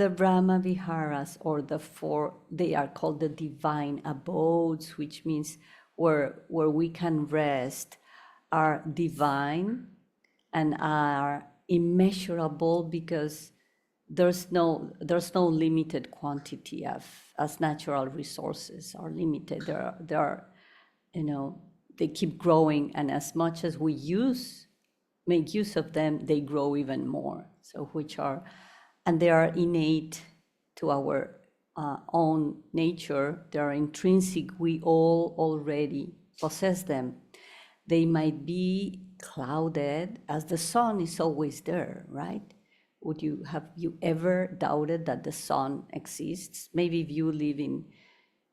the Brahma Viharas, or the four, they are called the divine abodes, which means where we can rest, are divine and are immeasurable, because there's no limited quantity of, as natural resources are limited. There are, you know, they keep growing, and as much as we make use of them, they grow even more. So which are, and they are innate to our own nature. They are intrinsic. We all already possess them. They might be clouded, as the sun is always there, right? Have you ever doubted that the sun exists? Maybe if you live in,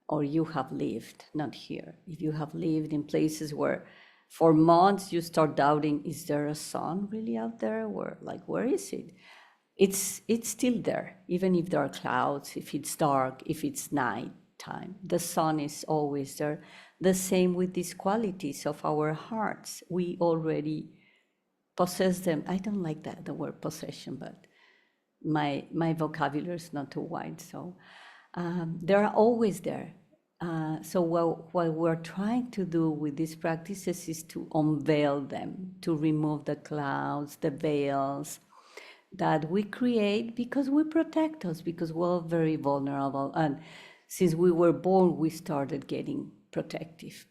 or you have lived, not here, if you have lived in places where for months you start doubting, is there a sun really out there? Where is it? It's still there, even if there are clouds, if it's dark, if it's night time. The sun is always there. The same with these qualities of our hearts. We already possess them. I don't like the word possession, but my vocabulary is not too wide, so they're always there. So what we're trying to do with these practices is to unveil them, to remove the clouds, the veils that we create because we protect us, because we're very vulnerable. And since we were born, we started getting protective.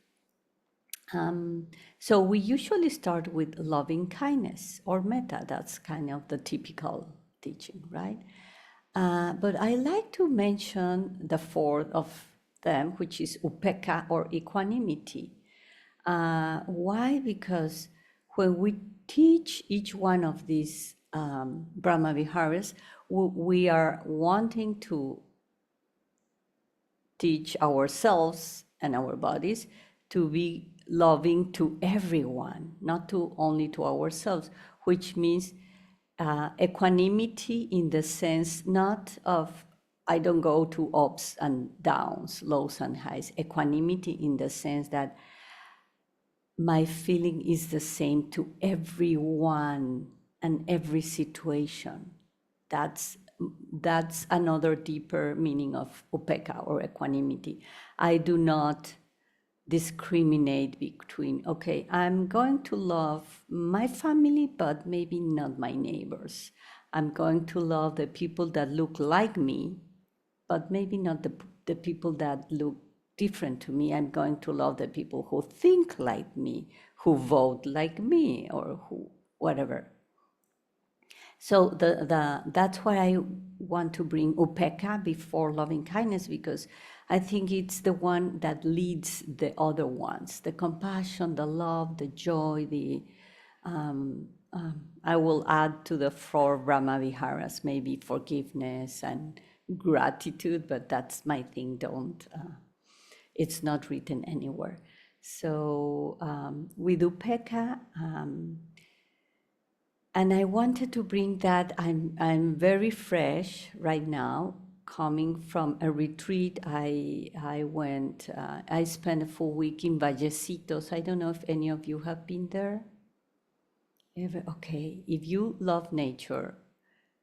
So we usually start with loving kindness or metta. That's kind of the typical teaching, right? But I like to mention the fourth of them, which is upekkha, or equanimity. Why? Because when we teach each one of these Brahma Viharas, we are wanting to teach ourselves and our bodies to be loving to everyone, not to only to ourselves, which means equanimity in the sense not of, I don't go to ups and downs, lows and highs. Equanimity in the sense that my feeling is the same to everyone and every situation. That's another deeper meaning of upekkha, or equanimity. I do not discriminate between, okay, I'm going to love my family, but maybe not my neighbors. I'm going to love the people that look like me, but maybe not the people that look different to me. I'm going to love the people who think like me, who vote like me, or who, whatever. So that's why I want to bring upekkha before loving kindness, because I think it's the one that leads the other ones, the compassion, the love, the joy, I will add to the four Brahma Viharas, maybe forgiveness and gratitude, but that's my thing, it's not written anywhere. So with upekkha, and I wanted to bring that. I'm very fresh right now, coming from a retreat. I went. I spent a full week in Vallecitos. I don't know if any of you have been there. Okay, if you love nature,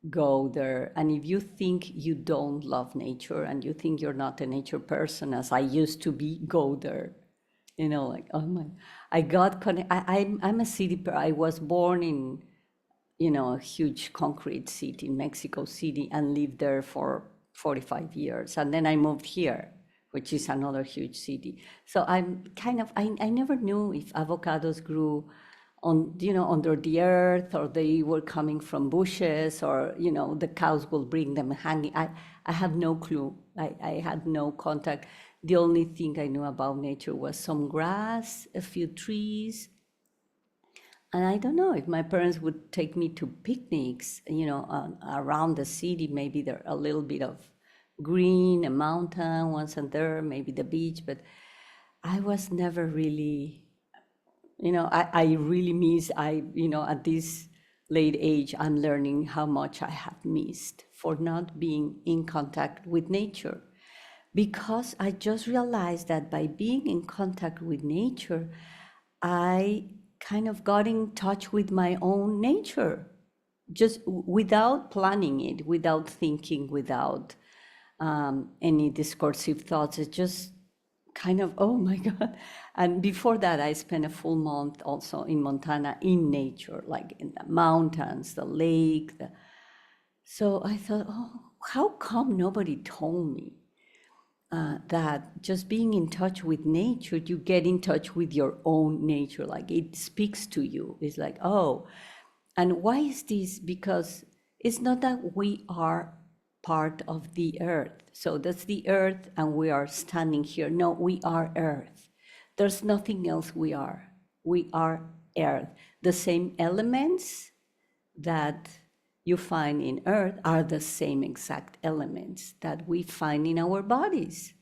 go there. And if you think you don't love nature and you think you're not a nature person, as I used to be, go there. You know, like, oh my, I got connected. I'm a city. I was born in, you know, a huge concrete city in Mexico City, and lived there for 45 years. And then I moved here, which is another huge city. So I'm kind of, I never knew if avocados grew on, you know, under the earth, or they were coming from bushes, or, you know, the cows will bring them hanging. I have no clue. I had no contact. The only thing I knew about nature was some grass, a few trees. And I don't know if my parents would take me to picnics, you know, around the city. Maybe there a little bit of green, a mountain once and there, maybe the beach, but I was never really, you know, I really miss, you know, at this late age, I'm learning how much I have missed for not being in contact with nature. Because I just realized that by being in contact with nature, I kind of got in touch with my own nature. just without planning it, without thinking, without any discursive thoughts. It's just kind of, oh my God. And before that, I spent a full month also in Montana in nature, like in the mountains, the lake. So I thought, oh, how come nobody told me that just being in touch with nature, you get in touch with your own nature, like it speaks to you. It's like, oh, and why is this? Because it's not that we are part of the earth. So that's the earth and we are standing here. No, we are earth. There's nothing else we are. We are earth. The same elements that you find in earth are the same exact elements that we find in our bodies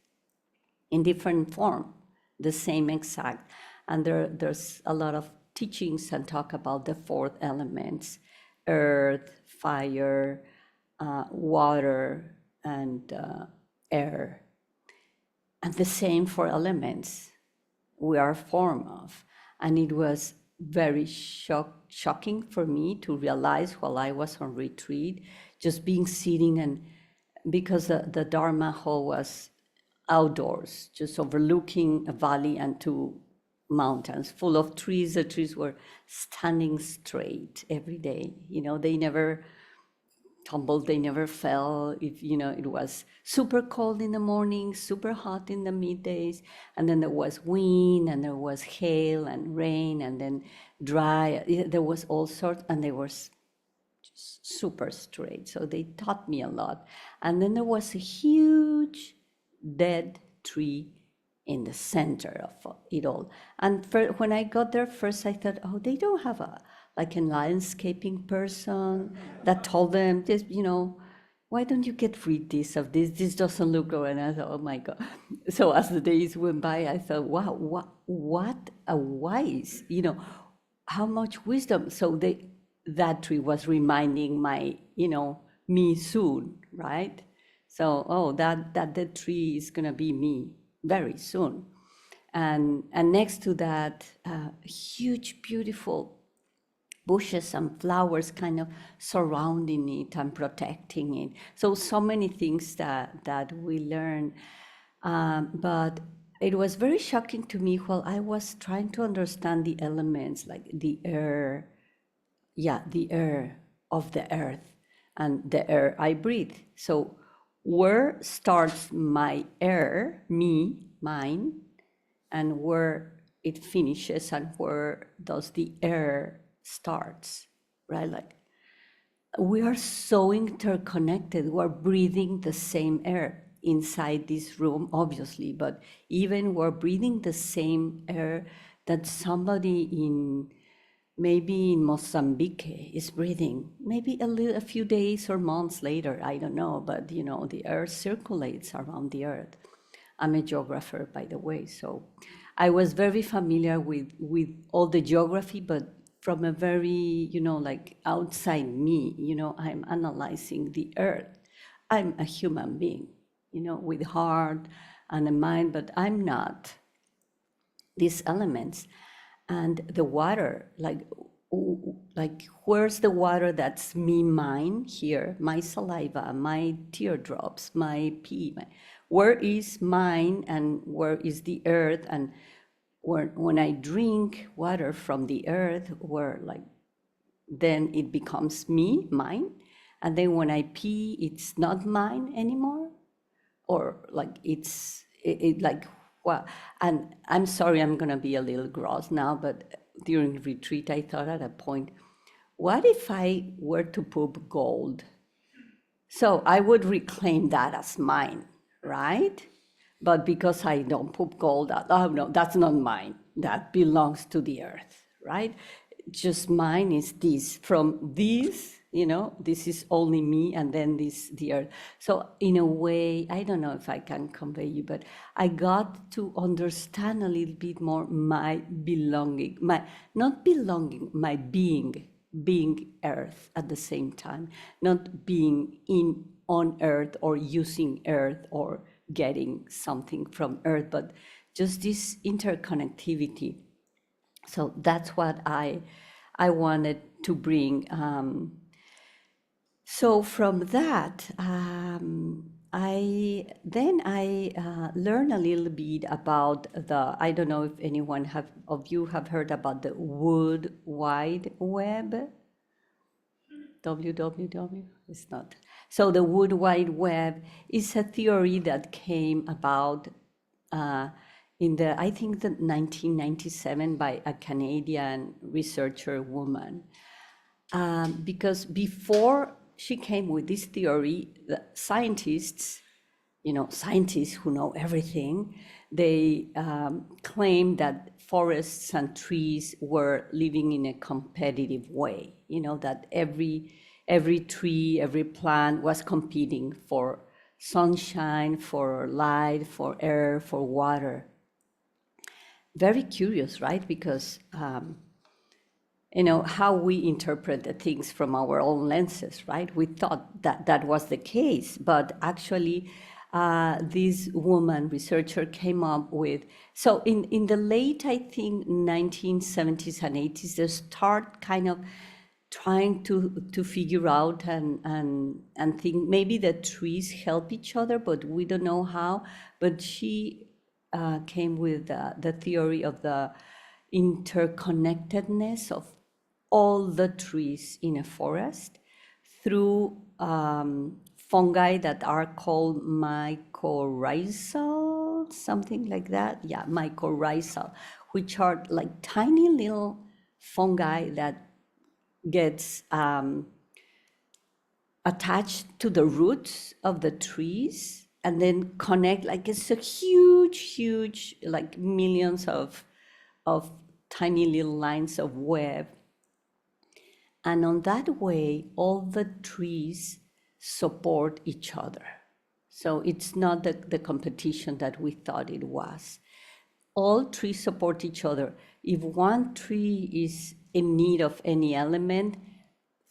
in different form, the same exact. And there's a lot of teachings and talk about the four elements: earth, fire, water, and air. And the same for elements we are form of. And it was very shocking for me to realize while I was on retreat, just being sitting, and because the Dharma hall was outdoors, just overlooking a valley and two mountains full of trees. The trees were standing straight every day. They never tumbled, they never fell. It was super cold in the morning, super hot in the middays, and then there was wind, and there was hail and rain, and then dry. There was all sorts, and they were just super straight. So they taught me a lot. And then there was a huge dead tree in the center of it all. And when I got there first, I thought, oh, they don't have a landscaping person that told them this, why don't you get rid of this? This doesn't look good. And I thought, oh my God. So as the days went by, I thought, wow, what a wise, how much wisdom. So that tree was reminding my, me soon, right? So, oh, that dead tree is gonna be me very soon. And next to that, huge, beautiful bushes and flowers kind of surrounding it and protecting it. So many things that we learn. But it was very shocking to me while I was trying to understand the elements, like the air, the air of the earth and the air I breathe. So where starts my air, me, mine, and where it finishes, and where does the air starts, right? Like, we are so interconnected. We're breathing the same air inside this room, obviously, but even we're breathing the same air that somebody maybe in Mozambique is breathing, maybe a few days or months later, I don't know, but the air circulates around the earth. I'm a geographer, by the way, so I was very familiar with all the geography, but from a very, like outside me, I'm analyzing the earth. I'm a human being, with heart and a mind, but I'm not these elements. And the water, like where's the water that's me, mine, here, my saliva, my teardrops, my pee, where is mine and where is the earth? And when I drink water from the earth, then it becomes me, mine. And then when I pee, it's not mine anymore. Or like well, and I'm sorry, I'm gonna be a little gross now, but during retreat, I thought at a point, what if I were to poop gold? So I would reclaim that as mine, right? But because I don't poop gold, oh no, that's not mine. That belongs to the earth, right? Just mine is this. From this, this is only me, and then the earth. So in a way, I don't know if I can convey you, but I got to understand a little bit more my belonging, my being earth at the same time, not being on earth or using earth or getting something from earth, but just this interconnectivity. So that's what I wanted to bring. So from that, I learned a little bit about I don't know if anyone of you have heard about the World Wide Web. WWW? It's not. So the World Wide Web is a theory that came about in I think, the 1997 by a Canadian researcher woman. Because before she came with this theory, the scientists, scientists who know everything, they claimed that forests and trees were living in a competitive way, that every tree, every plant was competing for sunshine, for light, for air, for water. Very curious, right? Because how we interpret the things from our own lenses, right? We thought that that was the case, but actually this woman researcher came up with, so in the late, I think, 1970s and 80s, they start kind of trying to figure out and think maybe the trees help each other, but we don't know how. But she came with the theory of the interconnectedness of all the trees in a forest through fungi that are called mycorrhizal, something like that. Yeah, mycorrhizal, which are like tiny little fungi that gets attached to the roots of the trees and then connect, like it's a huge, like millions of tiny little lines of web. And on that way, all the trees support each other. So it's not the competition that we thought it was. All trees support each other. If one tree is in need of any element,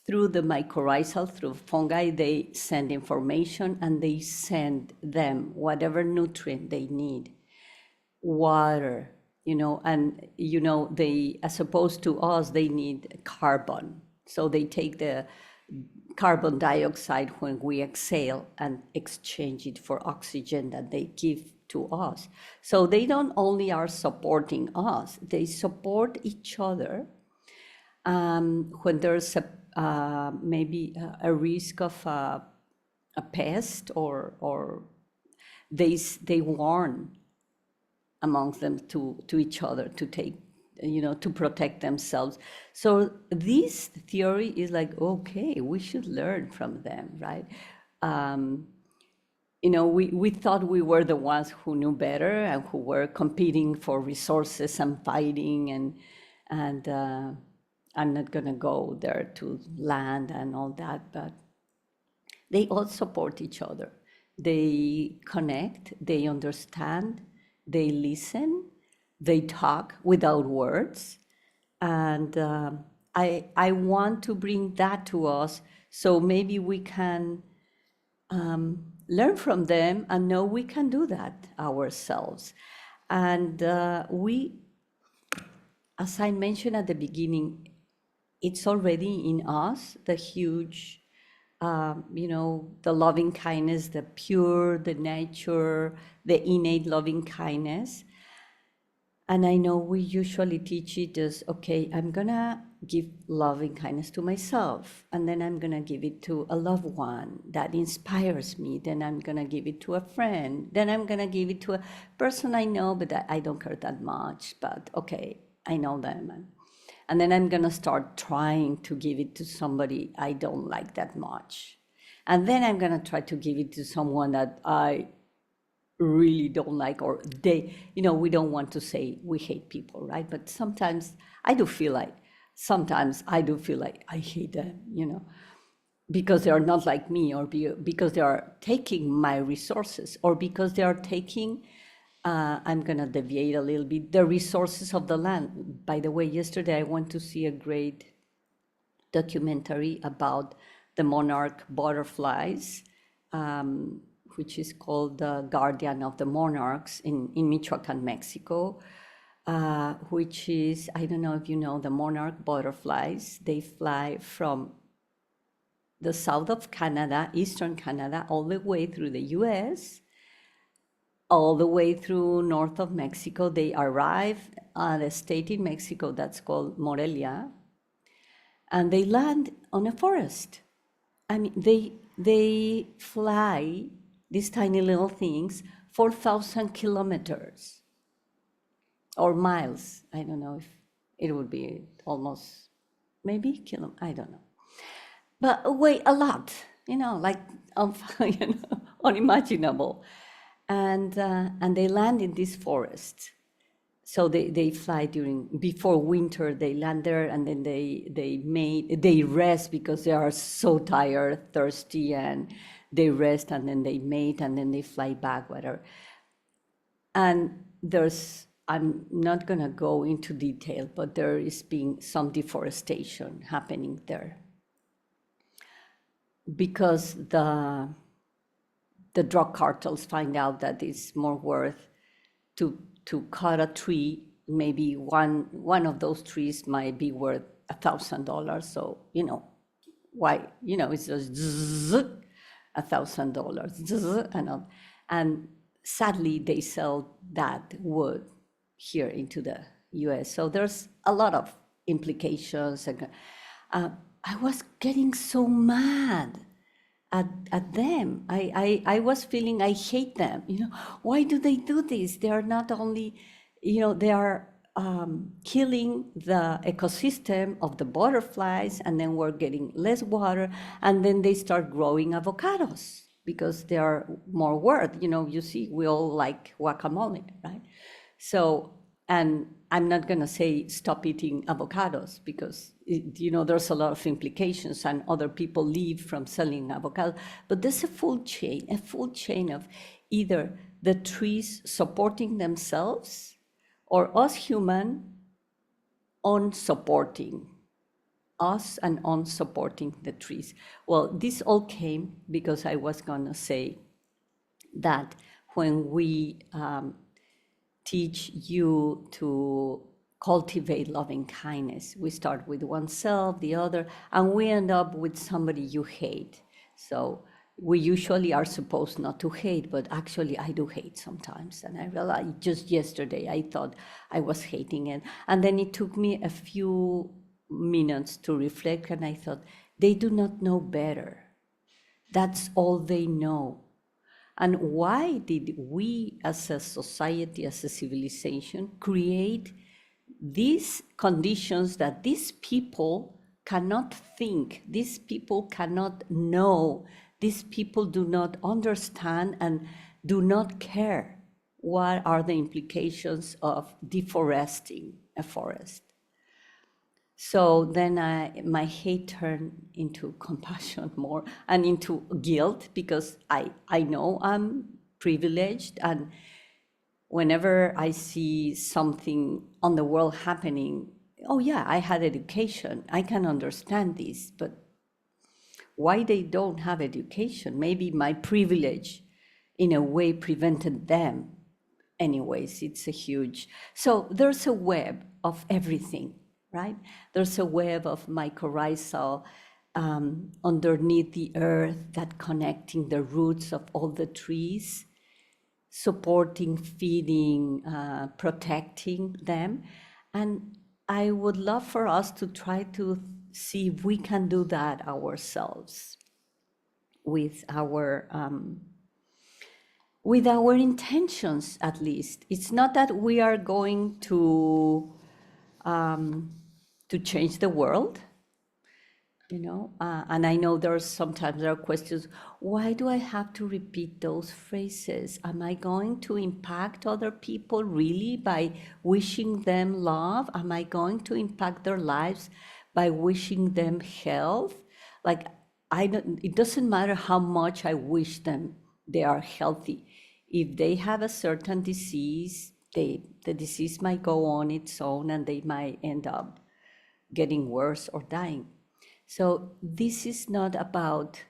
through the mycorrhizal, through fungi, they send information and they send them whatever nutrient they need. Water, and they, as opposed to us, they need carbon. So they take the carbon dioxide when we exhale and exchange it for oxygen that they give to us. So they don't only are supporting us, they support each other. When there's maybe a risk of a pest, or they warn amongst them to each other to take, to protect themselves. So this theory is like, okay, we should learn from them, right? We thought we were the ones who knew better and who were competing for resources and fighting, and I'm not gonna go there to land and all that, but they all support each other. They connect, they understand, they listen, they talk without words. And I want to bring that to us, so maybe we can learn from them and know we can do that ourselves. And as I mentioned at the beginning, it's already in us, the huge, the loving kindness, the pure, the nature, the innate loving kindness. And I know we usually teach it as, okay, I'm gonna give loving kindness to myself, and then I'm gonna give it to a loved one that inspires me, then I'm gonna give it to a friend, then I'm gonna give it to a person I know, but I don't care that much, but okay, I know them. And then I'm gonna start trying to give it to somebody I don't like that much. And then I'm gonna try to give it to someone that I really don't like, or they, we don't want to say we hate people, right? But sometimes I do feel like I hate them, because they are not like me, or because they are taking my resources, or because they are taking, I'm gonna deviate a little bit, the resources of the land. By the way, yesterday I went to see a great documentary about the monarch butterflies, which is called The Guardian of the Monarchs in Michoacan, Mexico, which is, I don't know if you know, the monarch butterflies, they fly from the south of Canada, eastern Canada, all the way through the US, all the way through north of Mexico. They arrive at a state in Mexico that's called Morelia, and they land on a forest. I mean, they fly these tiny little things 4,000 kilometers or miles. I don't know if it would be almost, maybe I don't know. But weigh a lot, like unimaginable. And they land in this forest. So they fly before winter, they land there, and then they rest because they are so tired, thirsty, and they rest, and then they mate, and then they fly back, whatever. And I'm not gonna go into detail, but there is being some deforestation happening there. Because the drug cartels find out that it's more worth to cut a tree. Maybe one of those trees might be worth $1,000. So why it's just $1,000 and sadly they sell that wood here into the U.S. So there's a lot of implications. And I was getting so mad at them. I was feeling I hate them. Why do they do this? They are not only, they are killing the ecosystem of the butterflies, and then we're getting less water, and then they start growing avocados because they are more worth. You see, we all like guacamole, right? So, and I'm not going to say stop eating avocados because, there's a lot of implications and other people leave from selling avocado. But there's a full chain of either the trees supporting themselves or us human unsupporting us and unsupporting the trees. Well, this all came because I was going to say that when we teach you to cultivate loving kindness, we start with oneself, the other, and we end up with somebody you hate. So we usually are supposed not to hate, but actually I do hate sometimes. And I realized just yesterday I thought I was hating it. And then it took me a few minutes to reflect, and I thought, they do not know better. That's all they know. And why did we as a society, as a civilization, create these conditions that these people cannot think, these people cannot know, these people do not understand and do not care what are the implications of deforesting a forest? So then my hate turned into compassion more and into guilt, because I know I'm privileged, and whenever I see something on the world happening, oh yeah, I had education, I can understand this, but why they don't have education? Maybe my privilege in a way prevented them. Anyways, it's a huge, so there's a web of everything, right? There's a web of mycorrhizal underneath the earth that connecting the roots of all the trees, supporting, feeding, protecting them. And I would love for us to try to see if we can do that ourselves with our intentions, at least. It's not that we are going to change the world, and I know sometimes there are questions, why do I have to repeat those phrases? Am I going to impact other people really by wishing them love? Am I going to impact their lives by wishing them health? Like, it doesn't matter how much I wish them they are healthy. If they have a certain disease, the disease might go on its own, and they might end up getting worse or dying. So this is not about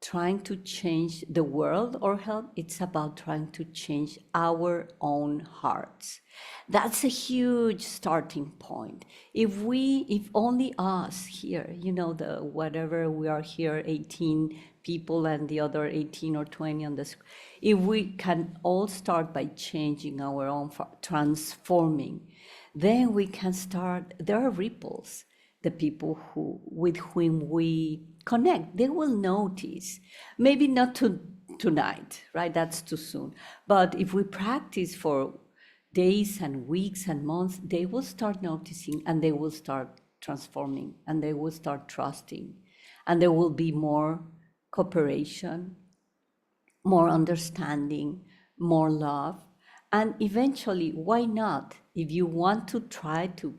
trying to change the world or help. It's about trying to change our own hearts. That's a huge starting point. If only us here, the whatever we are here, 18 people and the other 18 or 20 on the screen, if we can all start by changing our own, transforming, then we can start. There are ripples. The people with whom we connect, they will notice. Maybe not tonight, right? That's too soon. But if we practice for days and weeks and months, they will start noticing, and they will start transforming, and they will start trusting, and there will be more cooperation, more understanding, more love. And eventually, why not? If you want to try to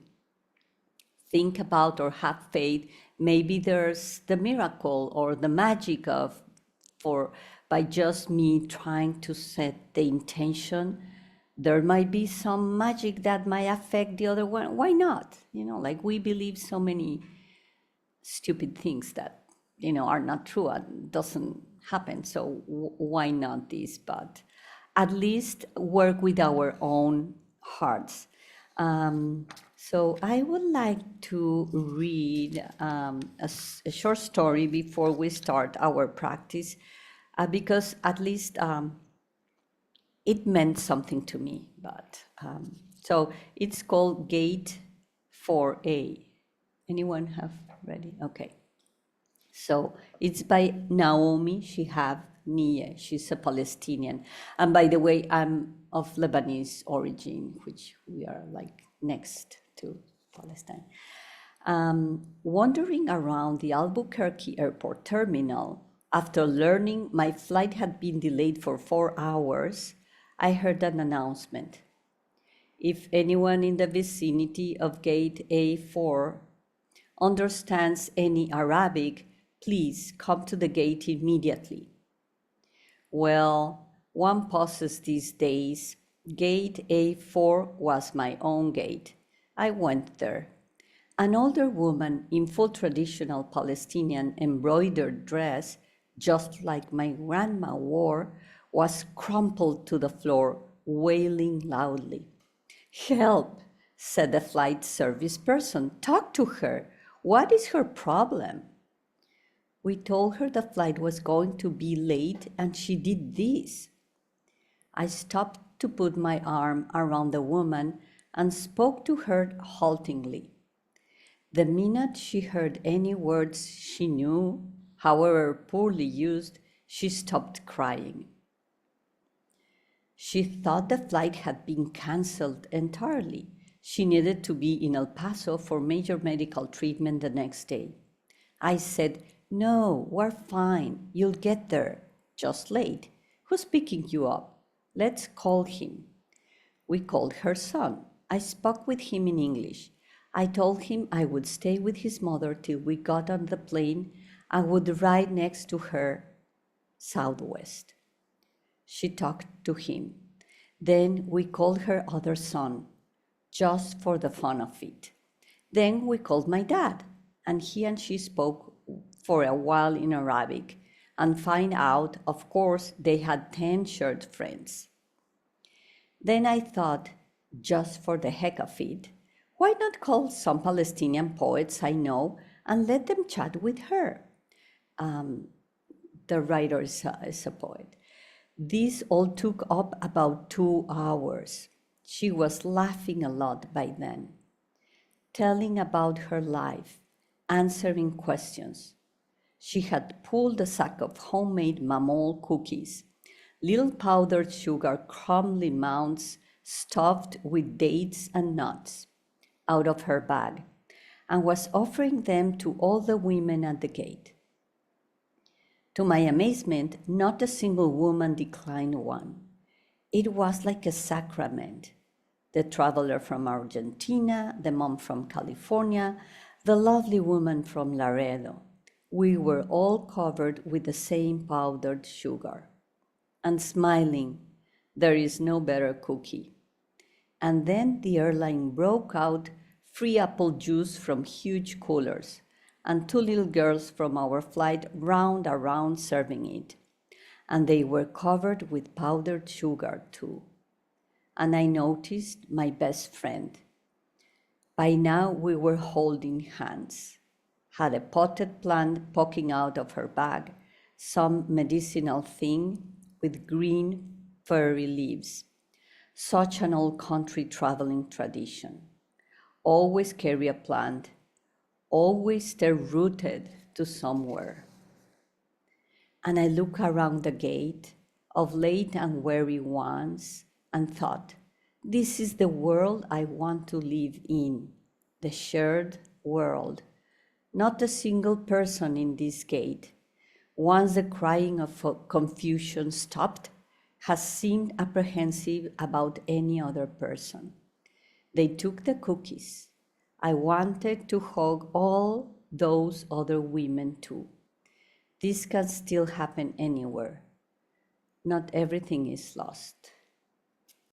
think about or have faith, maybe there's the miracle or the magic by just me trying to set the intention, there might be some magic that might affect the other one. Why not? Like we believe so many stupid things that, are not true and doesn't happen. So why not this? But at least work with our own hearts. So I would like to read a short story before we start our practice, because at least it meant something to me. But so it's called Gate 4A. Anyone have ready? Okay. So it's by Naomi Shihab Nia. She's a Palestinian. And by the way, I'm of Lebanese origin, which we are like next to Palestine. Wandering around the Albuquerque airport terminal, after learning my flight had been delayed for 4 hours, I heard an announcement. If anyone in the vicinity of gate A4 understands any Arabic, please come to the gate immediately. Well, one pauses these days. Gate A4 was my own gate. I went there. An older woman in full traditional Palestinian embroidered dress, just like my grandma wore, was crumpled to the floor, wailing loudly. Help, said the flight service person. Talk to her. What is her problem? We told her the flight was going to be late, and she did this. I stopped to put my arm around the woman and spoke to her haltingly. The minute she heard any words she knew, however poorly used, she stopped crying. She thought the flight had been canceled entirely. She needed to be in El Paso for major medical treatment the next day. I said, "No, we're fine. You'll get there. Just late. Who's picking you up? Let's call him." We called her son. I spoke with him in English. I told him I would stay with his mother till we got on the plane and would ride next to her southwest. She talked to him. Then we called her other son, just for the fun of it. Then we called my dad, and he and she spoke for a while in Arabic, and find out, of course, they had 10 shared friends. Then I thought, just for the heck of it, why not call some Palestinian poets I know and let them chat with her? The writer is a poet. This all took up about 2 hours. She was laughing a lot by then, telling about her life, answering questions. She had pulled a sack of homemade mamol cookies, little powdered sugar crumbly mounds stuffed with dates and nuts, out of her bag, and was offering them to all the women at the gate. To my amazement, not a single woman declined one. It was like a sacrament. The traveler from Argentina, the mom from California, the lovely woman from Laredo. We were all covered with the same powdered sugar. And smiling, there is no better cookie. And then the airline broke out free apple juice from huge coolers, and two little girls from our flight round around serving it. And they were covered with powdered sugar too. And I noticed my best friend. By now we were holding hands, had a potted plant poking out of her bag, some medicinal thing with green furry leaves. Such an old country traveling tradition. Always carry a plant, always stay rooted to somewhere. And I look around the gate of late and weary ones and thought, this is the world I want to live in, the shared world. Not a single person in this gate, once the crying of confusion stopped, has seemed apprehensive about any other person. They took the cookies. I wanted to hug all those other women too. This can still happen anywhere. Not everything is lost.